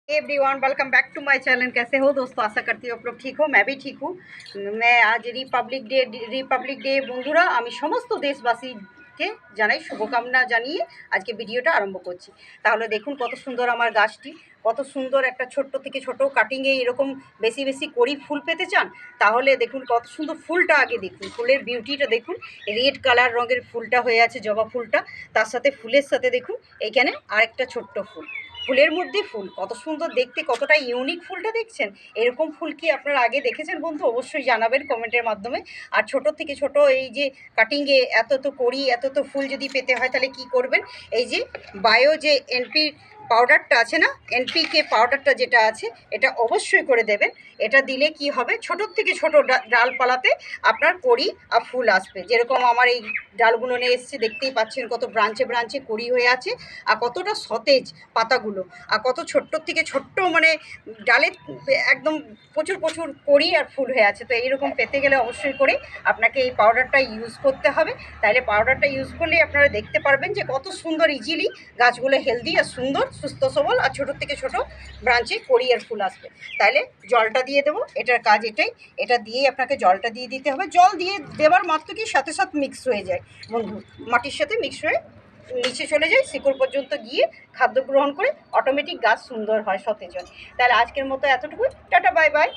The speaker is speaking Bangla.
Everyone welcome back to my channel. कैसे हो दोस्तों? आशा करती हूँ आप लोग ठीक हो। मैं भी ठीक हूँ। मैं आज रिपाब्लिक डे বন্ধুরা আমি সমস্ত দেশবাসীকে জানাই শুভকামনা জানিয়ে আজকে ভিডিওটা আরম্ভ করছি। তাহলে দেখুন কত সুন্দর আমার গাছটি, কত সুন্দর একটা ছোট্ট থেকে ছোট কাটিংয়ে এরকম বেশি বেশি করি ফুল পেতে চান তাহলে দেখুন কত সুন্দর ফুলটা আগে দেখুন, ফুলের বিউটিটা দেখুন। রেড কালার রঙের ফুলটা হয়ে আছে জবা ফুলটা, তার সাথে ফুলের সাথে দেখুন এইখানে আরেকটা ছোট্ট ফুল, ফুলের মধ্যে ফুল কত সুন্দর দেখতে, কতটা ইউনিক ফুলটা দেখছেন। এরকম ফুল কি আপনারা আগে দেখেছেন বন্ধু? অবশ্যই জানাবেন কমেন্টের মাধ্যমে। আর ছোট থেকে ছোট এই যে কাটিংয়ে এত তো করি এত তো ফুল যদি পেতে হয় তাহলে কি করবেন, এই যে বায়ো যে এনপি পাউডারটা আছে না, এনপিকে পাউডারটা যেটা আছে এটা অবশ্যই করে দেবেন। এটা দিলে কি হবে, ছোটোর থেকে ছোট ডালপালাতে আপনার কড়ি আর ফুল আসবে। যেরকম আমার এই ডালগুলো নিয়ে এসছে দেখতেই পাচ্ছেন কত ব্রাঞ্চে ব্রাঞ্চে কড়ি হয়ে আছে আর কতটা সতেজ পাতাগুলো, আর কত ছোট্টর থেকে ছোট্ট মানে ডালে একদম প্রচুর প্রচুর কড়ি আর ফুল হয়ে আছে। তো এইরকম পেতে গেলে অবশ্যই করে আপনাকে এই পাউডারটা ইউজ করতে হবে। তাহলে পাউডারটা ইউজ করলে আপনারা দেখতে পারবেন যে কত সুন্দর ইজিলি গাছগুলো হেলদি আর সুন্দর সুস্থ সবল আর ছোটোর থেকে ছোট ব্রাঞ্চে কড়ি আর ফুল আসবে। তাহলে জলটা দিয়ে দেবো, এটার কাজ এটাই। এটা দিয়েই আপনাকে জলটা দিয়ে দিতে হবে। জল দিয়ে দেওয়ার মাত্র কি সাথে সাথে মিক্স হয়ে যায় বন্ধু, মাটির সাথে মিক্স হয়ে নিচে চলে যায়, শিকড় পর্যন্ত গিয়ে খাদ্য গ্রহণ করে অটোমেটিক গাছ সুন্দর হয়, সতেজ হয়। তাহলে আজকের মতো এতটুকুই, টাটা বাই বাই।